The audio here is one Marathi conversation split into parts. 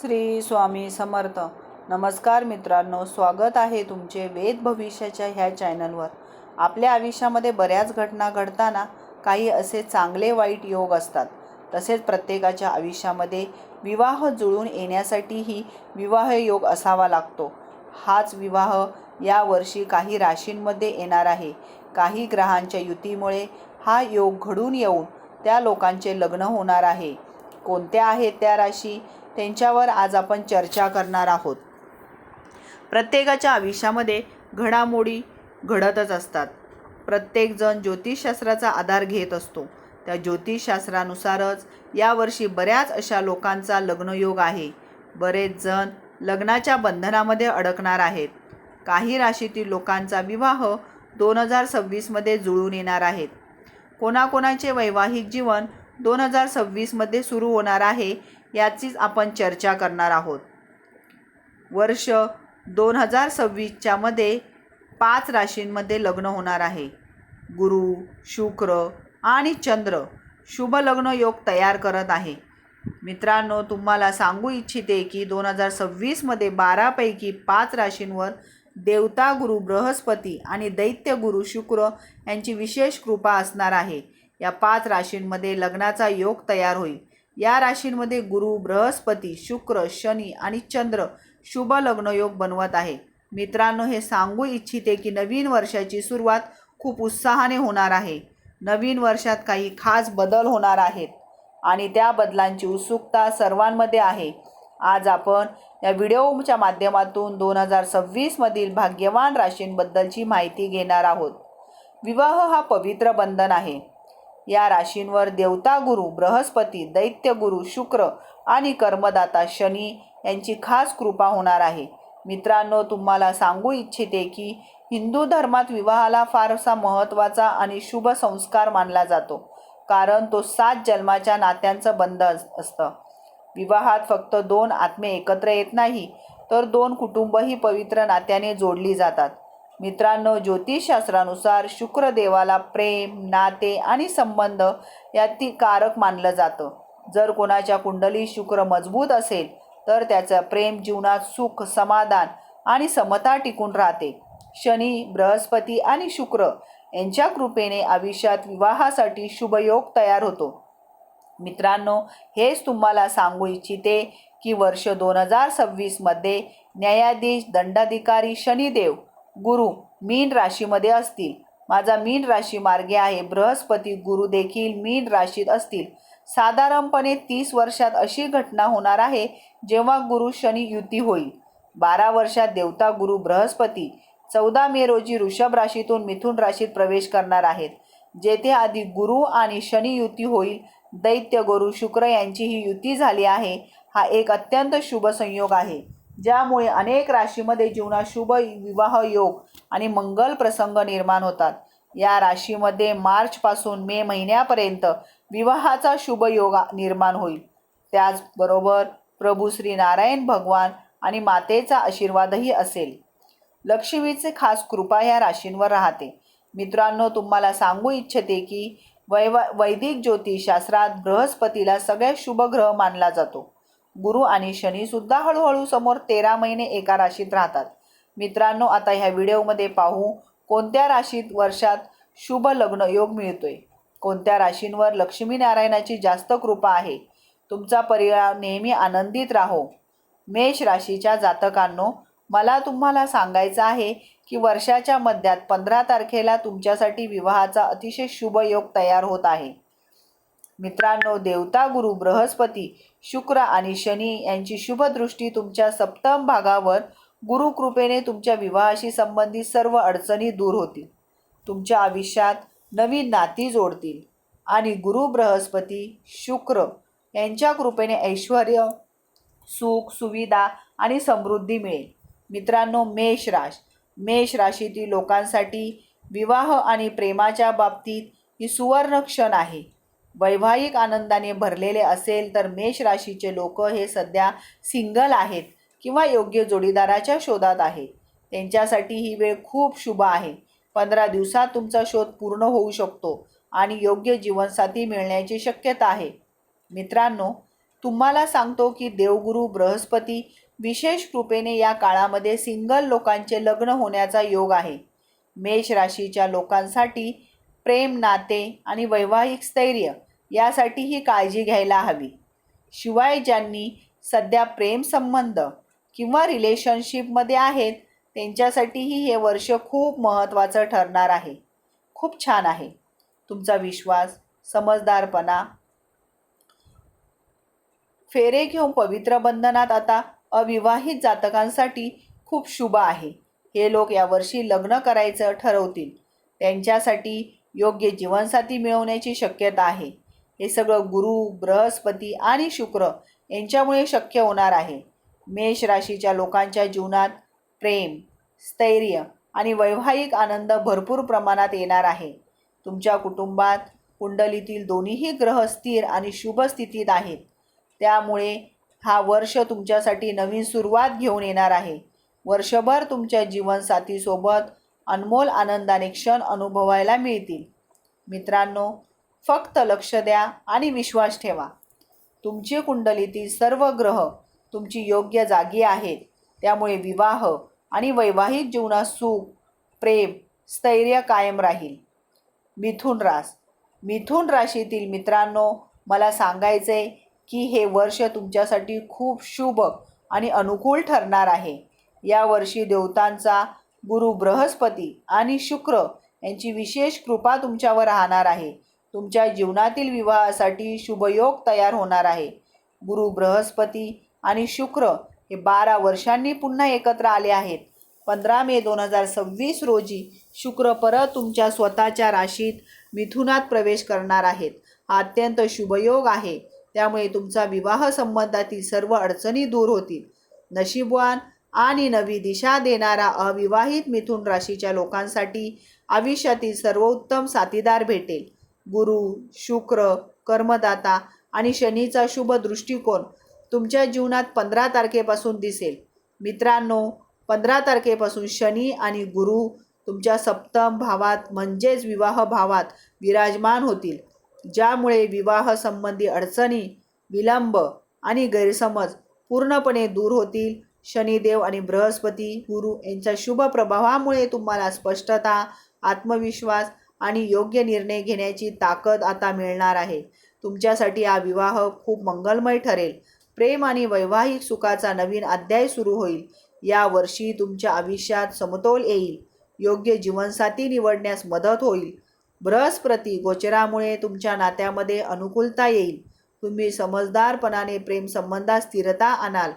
श्री स्वामी समर्थ. नमस्कार मित्रांनो, स्वागत आहे तुमचे वेद भविष्याच्या ह्या चॅनलवर. आपल्या आयुष्यामध्ये बऱ्याच घटना घडताना काही असे चांगले वाईट योग असतात. तसेच प्रत्येकाच्या आयुष्यामध्ये विवाह जुळून येण्यासाठीही विवाह योग असावा लागतो. हाच विवाह या वर्षी काही राशींमध्ये येणार आहे. काही ग्रहांच्या युतीमुळे हा योग घडून येऊन त्या लोकांचे लग्न होणार आहे. कोणत्या आहेत त्या राशी, त्यांच्यावर आज आपण चर्चा करणार आहोत. प्रत्येकाच्या आयुष्यामध्ये घडामोडी घडतच असतात. प्रत्येकजण ज्योतिषशास्त्राचा आधार घेत असतो. त्या ज्योतिषशास्त्रानुसारच यावर्षी बऱ्याच अशा लोकांचा लग्नयोग आहे. बरेच जण लग्नाच्या बंधनामध्ये अडकणार आहेत. काही राशीतील लोकांचा विवाह 2026 जुळून येणार आहेत. कोणाकोणाचे वैवाहिक जीवन 2026 सुरू होणार आहे याचीच आपण चर्चा करणार आहोत. वर्ष 2026 मध्ये 5 राशींमध्ये लग्न होणार आहे. गुरु, शुक्र आणि चंद्र शुभ लग्न योग तयार करत आहे. मित्रांनो, तुम्हाला सांगू इच्छिते की 2026 मध्ये 12 पैकी 5 राशींवर देवता गुरु बृहस्पती आणि दैत्य गुरु शुक्र यांची विशेष कृपा असणार आहे. या 5 राशींमध्ये लग्नाचा योग तयार होईल. या राशींमध्ये गुरु, बृहस्पती, शुक्र, शनी आणि चंद्र शुभ लग्नयोग बनवत आहे. मित्रांनो, हे सांगू इच्छिते की नवीन वर्षाची सुरुवात खूप उत्साहाने होणार आहे. नवीन वर्षात काही खास बदल होणार आहेत आणि त्या बदलांची उत्सुकता सर्वांमध्ये आहे. आज आपण या व्हिडिओच्या माध्यमातून 2026 मधील भाग्यवान राशींबद्दलची माहिती घेणार आहोत. विवाह हा पवित्र बंधन आहे. या राशींवर देवता गुरु बृहस्पती, दैत्य गुरु शुक्र आणि कर्मदाता शनी यांची खास कृपा होणार आहे. मित्रांनो, तुम्हाला सांगू इच्छिते की हिंदू धर्मात विवाहाला फारसा महत्त्वाचा आणि शुभ संस्कार मानला जातो, कारण तो 7 जन्माच्या नात्यांचं बंध असतं. विवाहात फक्त 2 आत्मे एकत्र येत नाही, तर 2 कुटुंबही पवित्र नात्याने जोडली जातात. मित्रांनो, ज्योतिषशास्त्रानुसार शुक्र देवाला प्रेम, नाते आणि संबंध यातील कारक मानलं जातं. जर कोणाच्या कुंडलीत शुक्र मजबूत असेल तर त्याचं प्रेम जीवनात सुख, समाधान आणि समता टिकून राहते. शनी, बृहस्पती आणि शुक्र यांच्या कृपेने आयुष्यात विवाहासाठी शुभयोग तयार होतो. मित्रांनो, हेच तुम्हाला सांगू इच्छिते की वर्ष 2026 मध्ये न्यायाधीश, दंडाधिकारी शनिदेव गुरु मीन राशीमध्ये असतील. माझा मीन राशी मार्गे आहे. बृहस्पती गुरु देखील मीन राशीत असतील. साधारणपणे 30 वर्षात अशी घटना होणार आहे जेव्हा गुरु शनी युती होईल. 12 वर्षात देवता गुरु बृहस्पती 14 मे रोजी वृषभ राशीतून मिथुन राशीत प्रवेश करणार आहेत. जेथे आधी गुरु आणि शनी युती होईल, दैत्य गुरु शुक्र यांची ही युती झाली आहे. हा एक अत्यंत शुभ संयोग आहे, ज्यामुळे अनेक राशीमध्ये जीवनात शुभ विवाह योग आणि मंगल प्रसंग निर्माण होतात. या राशीमध्ये मार्चपासून मे महिन्यापर्यंत विवाहाचा शुभ योग निर्माण होईल. त्याचबरोबर प्रभू श्री नारायण भगवान आणि मातेचा आशीर्वादही असेल. लक्ष्मीचे खास कृपा या राशींवर राहते. मित्रांनो, तुम्हाला सांगू इच्छिते की वैदिक ज्योतिषशास्त्रात बृहस्पतीला सगळ्यात शुभ ग्रह मानला जातो. गुरु आणि शनी सुद्धा हळूहळू समोर 13 महिने एका राशीत राहतात. मित्रांनो, आता ह्या व्हिडिओमध्ये पाहू कोणत्या राशीत वर्षात शुभ लग्न योग मिळतोय. कोणत्या राशींवर लक्ष्मीनारायणाची जास्त कृपा आहे. तुमचा परिवार नेहमी आनंदित राहो. मेष राशीच्या जातकांनो, मला तुम्हाला सांगायचं आहे की वर्षाच्या मध्यात 15 तारखेला तुमच्यासाठी विवाहाचा अतिशय शुभ योग तयार होत आहे. मित्रांनो, देवता गुरु बृहस्पती, शुक्र आणि शनी यांची शुभ दृष्टी तुमच्या सप्तम भागावर गुरुकृपेने तुमच्या विवाहाशी संबंधित सर्व अडचणी दूर होतील. तुमच्या आयुष्यात नवीन नाती जोडतील आणि गुरु, बृहस्पती, शुक्र यांच्या कृपेने ऐश्वर्य, सुख, सुविधा आणि समृद्धी मिळेल. मित्रांनो, मेष राशीतील लोकांसाठी विवाह आणि प्रेमाच्या बाबतीत ही सुवर्ण क्षण आहे. वैवाहिक आनंदाने भरलेले असेल तर मेष राशीचे लोक हे सध्या सिंगल आहेत किंवा योग्य जोडीदाराच्या शोधात आहेत. त्यांच्यासाठी ही वेळ खूप शुभ आहे. 15 दिवसात तुमचा शोध पूर्ण होऊ शकतो आणि योग्य जीवनसाथी मिळण्याची शक्यता आहे. मित्रांनो, तुम्हाला सांगतो की देवगुरु बृहस्पती विशेष कृपेने या काळामध्ये सिंगल लोकांचे लग्न होण्याचा योग आहे. मेष राशीच्या लोकांसाठी प्रेम, नाते आणि वैवाहिक स्थैर्य यासाठीही काळजी घ्यायला हवी. शिवाय ज्यांनी सध्या प्रेम संबंध किंवा रिलेशनशिपमध्ये आहेत त्यांच्यासाठीही हे वर्ष खूप महत्त्वाचं ठरणार आहे. खूप छान आहे. तुमचा विश्वास, समजदारपणा, फेरे घेऊन पवित्र बंधनात आता अविवाहित जातकांसाठी खूप शुभ आहे. हे लोक यावर्षी लग्न करायचं ठरवतील. त्यांच्यासाठी योग्य जीवनसाथी मिळवण्याची शक्यता आहे. हे सगळं गुरु, बृहस्पती आणि शुक्र यांच्यामुळे शक्य होणार आहे. मेष राशीच्या लोकांच्या जीवनात प्रेम, स्थैर्य आणि वैवाहिक आनंद भरपूर प्रमाणात येणार आहे. तुमच्या कुटुंबात कुंडलीतील दोन्हीही ग्रह स्थिर आणि शुभ स्थितीत आहेत. त्यामुळे हा वर्ष तुमच्यासाठी नवीन सुरुवात घेऊन येणार आहे. वर्षभर तुमच्या जीवनसाथीसोबत अनमोल आनंदाने क्षण अनुभवायला मिळतील. मित्रांनो, फक्त लक्ष द्या आणि विश्वास ठेवा. तुमची कुंडलीतील सर्व ग्रह तुमची योग्य जागी आहेत. त्यामुळे विवाह आणि वैवाहिक जीवनात सुख, प्रेम, स्थैर्य कायम राहील. मिथुन राशीतील मित्रांनो, मला सांगायचे की हे वर्ष तुमच्यासाठी खूप शुभ आणि अनुकूल ठरणार आहे. या वर्षी देवतांचा गुरु बृहस्पती आणि शुक्र यांची विशेष कृपा तुमच्यावर राहणार आहे. तुमच्या जीवनातील विवाहासाठी शुभयोग तयार होणार आहे. गुरु बृहस्पती आणि शुक्र हे 12 वर्षांनी पुन्हा एकत्र आले आहेत. 15 मे 2026 रोजी शुक्र परत तुमच्या स्वतःच्या राशीत मिथुनात प्रवेश करणार आहेत. हा अत्यंत शुभयोग आहे. त्यामुळे तुमचा विवाह संबंधातील सर्व अडचणी दूर होतील. नशीबवान आणि नवी दिशा देणारा अविवाहित मिथुन राशीच्या लोकांसाठी आयुष्यातील सर्वोत्तम साथीदार भेटेल. गुरु, शुक्र, कर्मदाता आणि शनीचा शुभ दृष्टिकोन तुमच्या जीवनात 15 तारखेपासून दिसेल. मित्रांनो, 15 तारखेपासून शनी आणि गुरु तुमच्या सप्तम भावात म्हणजेच विवाह भावात विराजमान होतील, ज्यामुळे विवाह संबंधी अडचणी, विलंब आणि गैरसमज पूर्णपणे दूर होतील. शनिदेव आणि बृहस्पती गुरु यांच्या शुभ प्रभावामुळे तुम्हाला स्पष्टता, आत्मविश्वास आणि योग्य निर्णय घेण्याची ताकद आता मिळणार आहे. तुमच्यासाठी हा विवाह खूप मंगलमय ठरेल. प्रेम आणि वैवाहिक सुखाचा नवीन अध्याय सुरू होईल. या वर्षी तुमच्या आयुष्यात समतोल येईल. योग्य जीवनसाथी निवडण्यास मदत होईल. बृहस्पती गोचरामुळे तुमच्या नात्यामध्ये अनुकूलता येईल. तुम्ही समजदारपणाने प्रेमसंबंधात स्थिरता आणाल.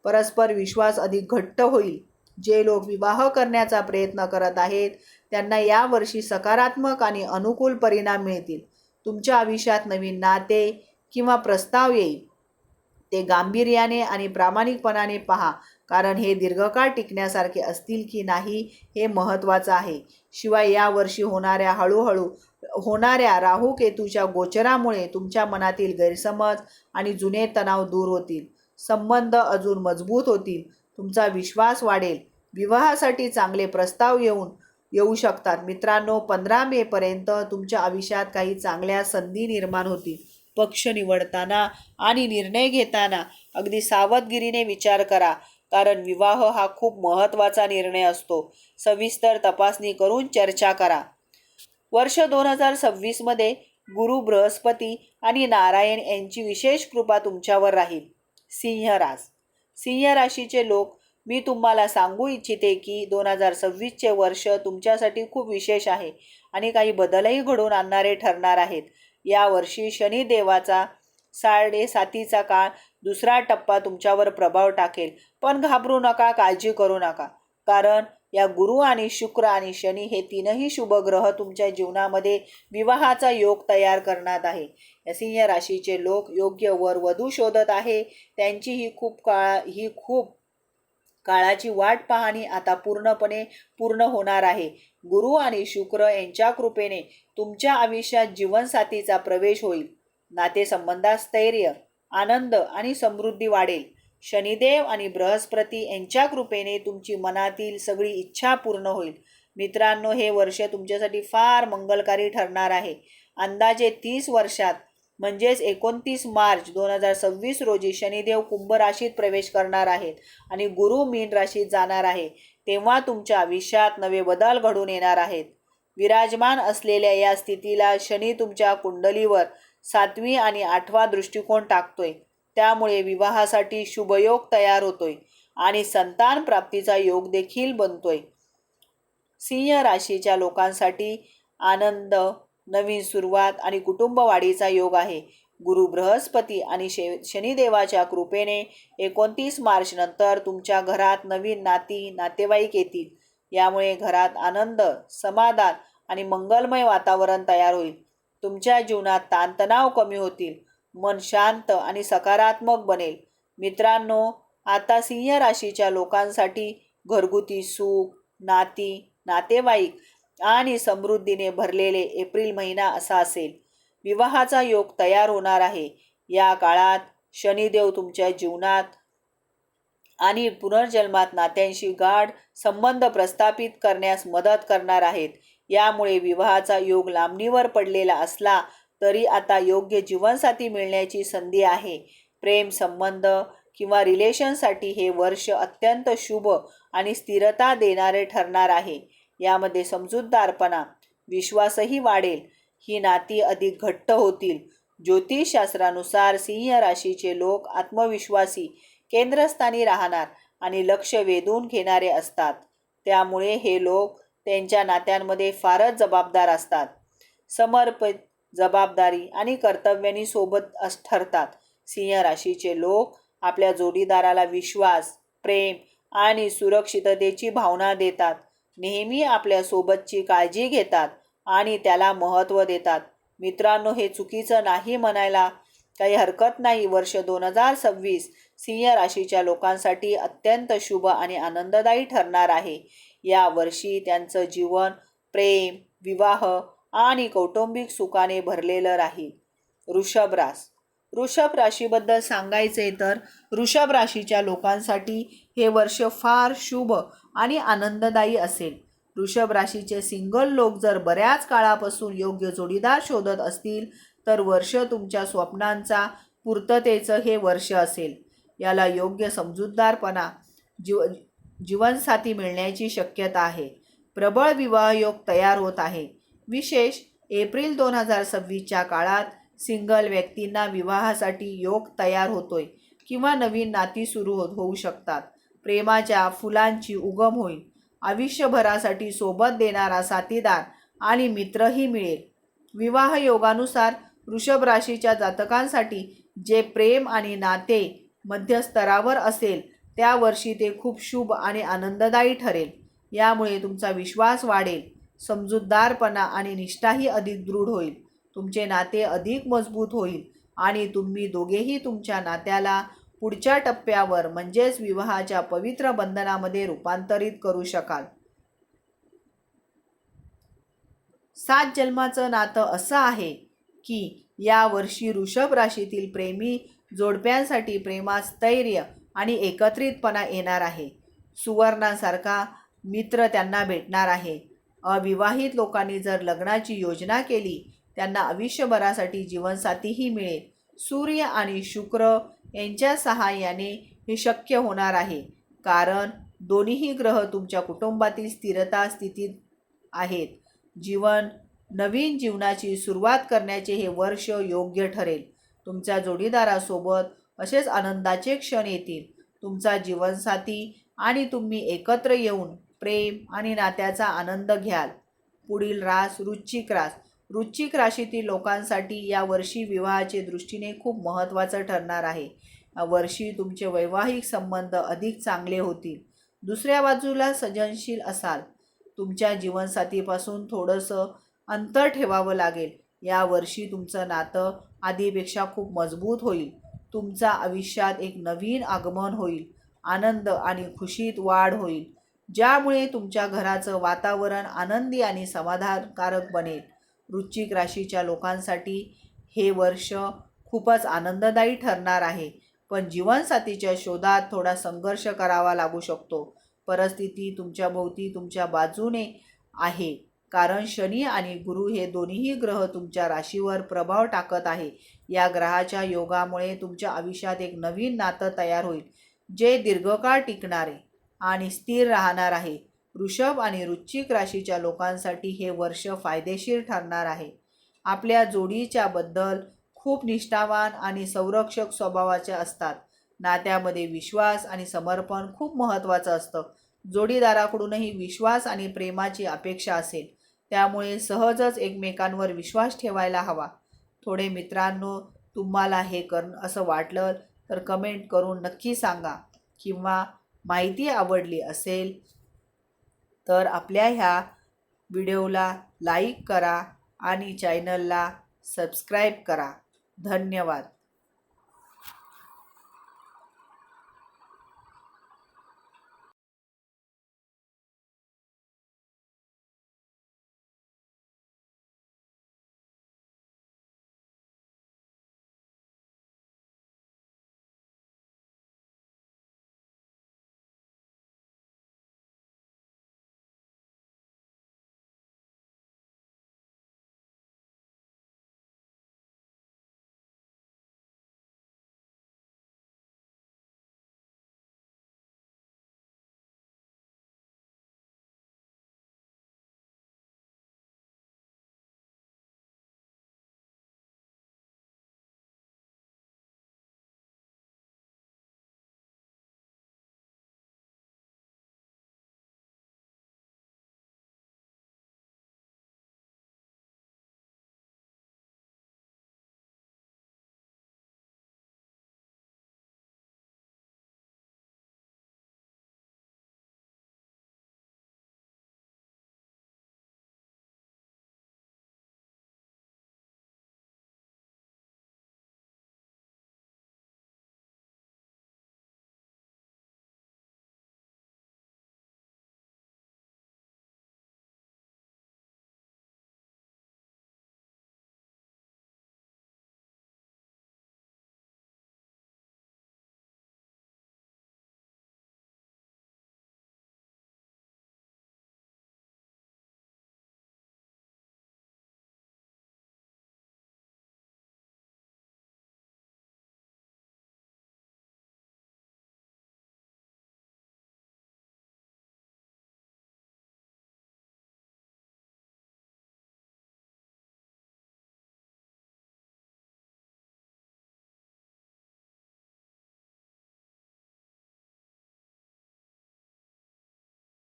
परस्पर विश्वास अधिक घट्ट होईल. जे लोक विवाह करण्याचा प्रयत्न करत आहेत त्यांना यावर्षी सकारात्मक आणि अनुकूल परिणाम मिळतील. तुमच्या आयुष्यात नवीन नाते किंवा प्रस्ताव येईल. ते गांभीर्याने आणि प्रामाणिकपणाने पहा, कारण हे दीर्घकाळ टिकण्यासारखे असतील की नाही हे महत्त्वाचं आहे. शिवाय यावर्षी हळूहळू होणाऱ्या राहू केतूच्या गोचरामुळे तुमच्या मनातील गैरसमज आणि जुने तणाव दूर होतील. संबंध अजून मजबूत होतील. तुमचा विश्वास वाढेल. विवाहासाठी चांगले प्रस्ताव येऊ शकतात. मित्रांनो, 15 मे पर्यंत तुमच्या आयुष्यात काही चांगल्या संधी निर्माण होतील. पक्ष निवडताना आणि निर्णय घेताना अगदी सावधगिरीने विचार करा, कारण विवाह हा खूप महत्त्वाचा निर्णय असतो. सविस्तर तपासणी करून चर्चा करा. वर्ष 2026 मध्ये गुरु, बृहस्पती आणि नारायण यांची विशेष कृपा तुमच्यावर राहील. सिंह राशीचे लोक, मी तुम्हाला सांगू इच्छिते की 2026चे वर्ष तुमच्यासाठी खूप विशेष आहे आणि काही बदलही घडवून आणणारे ठरणार आहेत. या वर्षी शनिदेवाचा 7.5 काळ दुसरा टप्पा तुमच्यावर प्रभाव टाकेल. पण घाबरू नका, काळजी करू नका, कारण या गुरु आणि शुक्र आणि शनी हे तीनही शुभ ग्रह तुमच्या जीवनामध्ये विवाहाचा योग तयार करणार आहे. या सिंह राशीचे लोक योग्य वर वधू शोधत आहे. त्यांची ही खूप काळाची वाट पाहणी आता पूर्ण होणार आहे. गुरु आणि शुक्र यांच्या कृपेने तुमच्या आयुष्यात जीवनसाथीचा प्रवेश होईल. नातेसंबंधात स्थैर्य, आनंद आणि समृद्धी वाढेल. शनिदेव आणि बृहस्पती यांच्या कृपेने तुमची मनातील सगळी इच्छा पूर्ण होईल. मित्रांनो, हे वर्ष तुमच्यासाठी फार मंगलकारी ठरणार आहे. अंदाजे 30 वर्षात म्हणजेच 29 मार्च 2026 रोजी शनिदेव कुंभ राशीत प्रवेश करणार आहेत आणि गुरु मीन राशीत जाणार आहे. तेव्हा तुमच्या आयुष्यात नवे बदल घडून येणार आहेत. विराजमान असलेल्या या स्थितीला शनी तुमच्या कुंडलीवर 7वी आणि 8वा दृष्टिकोन टाकतोय. त्यामुळे विवाहासाठी शुभयोग तयार होतोय आणि संतान प्राप्तीचा योग देखील बनतोय. सिंह राशीच्या लोकांसाठी आनंद, नवीन सुरुवात आणि कुटुंब वाढीचा योग आहे. गुरु बृहस्पती आणि शनिदेवाच्या कृपेने 29 मार्च नंतर तुमच्या घरात नवीन नातेवाईक येतील. यामुळे घरात आनंद, समाधान आणि मंगलमय वातावरण तयार होईल. तुमच्या जीवनात ताणतणाव कमी होतील. मन शांत आणि सकारात्मक बनेल. मित्रांनो, आता सिंह राशीच्या लोकांसाठी घरगुती सुख, नातेवाईक आणि समृद्धीने भरलेले एप्रिल महिना असा असेल. विवाहाचा योग तयार होणार आहे. या काळात शनिदेव तुमच्या जीवनात आणि पुनर्जन्मात नात्यांशी गाढ संबंध प्रस्थापित करण्यास मदत करणार आहेत. यामुळे विवाहाचा योग लांबणीवर पडलेला असला तरी आता योग्य जीवनसाथी मिळण्याची संधी आहे. प्रेम संबंध किंवा रिलेशनसाठी हे वर्ष अत्यंत शुभ आणि स्थिरता देणारे ठरणार आहे. यामध्ये समजूतदारपणा, विश्वासही वाढेल. ही नाती अधिक घट्ट होतील. ज्योतिषशास्त्रानुसार सिंह राशीचे लोक आत्मविश्वासी, केंद्रस्थानी राहणार आणि लक्ष वेधून घेणारे असतात. त्यामुळे हे लोक त्यांच्या नात्यांमध्ये फारच जबाबदार असतात. समर्पित, जबाबदारी आणि कर्तव्यांनी सोबत ठरतात. सिंह राशीचे लोक आपल्या जोडीदाराला विश्वास, प्रेम आणि सुरक्षिततेची भावना देतात. नेहमी आपल्या सोबतची काळजी घेतात आणि त्याला महत्त्व देतात. मित्रांनो, हे चुकीचं नाही म्हणायला काही हरकत नाही. वर्ष 2026 सिंह राशीच्या लोकांसाठी अत्यंत शुभ आणि आनंददायी ठरणार आहे. या वर्षी त्यांचं जीवन प्रेम, विवाह आणि कौटुंबिक सुखाने भरलेलं राहील. वृषभ राशीबद्दल सांगायचे तर वृषभ राशीच्या लोकांसाठी हे वर्ष फार शुभ आणि आनंददायी असेल. वृषभ राशीचे सिंगल लोक जर बऱ्याच काळापासून योग्य जोडीदार शोधत असतील तर वर्ष तुमच्या स्वप्नांचा पूर्ततेचं हे वर्ष असेल. याला योग्य समजूतदारपणा, जीवनसाथी मिळण्याची शक्यता आहे. प्रबळ विवाह योग तयार होत आहे. विशेष एप्रिल 2026च्या काळात सिंगल व्यक्तींना विवाहासाठी योग तयार होतोय किंवा नवीन नाती सुरू होऊ शकतात. प्रेमाच्या फुलांची उगम होईल. आयुष्यभरासाठी सोबत देणारा साथीदार आणि मित्रही मिळेल. विवाह योगानुसार वृषभ राशीच्या जातकांसाठी जे प्रेम आणि नाते मध्यस्तरावर असेल त्या वर्षी ते खूप शुभ आणि आनंददायी ठरेल. यामुळे तुमचा विश्वास वाढेल. समजूतदारपणा आणि निष्ठाही अधिक दृढ होईल. तुमचे नाते अधिक मजबूत होईल आणि तुम्ही दोघेही तुमच्या नात्याला पुढच्या टप्प्यावर म्हणजेच विवाहाच्या पवित्र बंधनामध्ये रूपांतरित करू शकाल. 7 जन्माचं नातं असं आहे की या वर्षी वृषभ राशीतील प्रेमी जोडप्यांसाठी प्रेमात स्थैर्य आणि एकत्रितपणा येणार आहे. सुवर्णासारखा मित्र त्यांना भेटणार आहे. अविवाहित लोकांनी जर लग्नाची योजना केली त्यांना आयुष्यभरासाठी जीवनसाथीही मिळेल. सूर्य आणि शुक्र यांच्या सहाय्याने हे शक्य होणार आहे, कारण दोन्हीही ग्रह तुमच्या कुटुंबातील स्थिरता स्थितीत आहेत. नवीन जीवनाची सुरुवात करण्याचे हे वर्ष योग्य ठरेल. तुमच्या जोडीदारासोबत असेच आनंदाचे क्षण येतील. तुमचा जीवनसाथी आणि तुम्ही एकत्र येऊन प्रेम आणि नात्याचा आनंद घ्याल. पुढील रास वृश्चिक राशीतील लोकांसाठी या वर्षी विवाहाचे दृष्टीने खूप महत्त्वाचं ठरणार आहे. या वर्षी तुमचे वैवाहिक संबंध अधिक चांगले होतील. दुसऱ्या बाजूला सजनशील असाल. तुमच्या जीवनसाथीपासून थोडंसं अंतर ठेवावं लागेल. या वर्षी तुमचं नातं आधीपेक्षा खूप मजबूत होईल. तुमच्या आयुष्यात एक नवीन आगमन होईल. आनंद आणि खुशीत वाढ होईल, ज्यामुळे तुमच्या घराचं वातावरण आनंदी आणि समाधानकारक बनेल. वृश्चिक राशीच्या लोकांसाठी हे वर्ष खूपच आनंददायी ठरणार आहे, पण जीवनसाथीच्या शोधात थोडा संघर्ष करावा लागू शकतो. परिस्थिती तुमच्या भोवती तुमच्या बाजूने आहे, कारण शनी आणि गुरु हे दोन्हीही ग्रह तुमच्या राशीवर प्रभाव टाकत आहे. या ग्रहाच्या योगामुळे तुमच्या आयुष्यात एक नवीन नातं तयार होईल, जे दीर्घकाळ टिकणारे आणि स्थिर राहणार आहे. वृषभ आणि वृश्चिक राशीच्या लोकांसाठी हे वर्ष फायदेशीर ठरणार आहे. आपल्या जोडीच्या बद्दल खूप निष्ठावान आणि संरक्षक स्वभावाचे असतात. नात्यामध्ये विश्वास आणि समर्पण खूप महत्त्वाचं असतं. जोडीदाराकडूनही विश्वास आणि प्रेमाची अपेक्षा असेल, त्यामुळे सहजच एकमेकांवर विश्वास ठेवायला हवा. थोडे मित्रांनो, तुम्हाला हे असं वाटलं तर कमेंट करून नक्की सांगा, किंवा माहिती आवडली असेल तर आपल्या ह्या व्हिडिओला लाईक करा आणि चॅनलला सबस्क्राईब करा. धन्यवाद.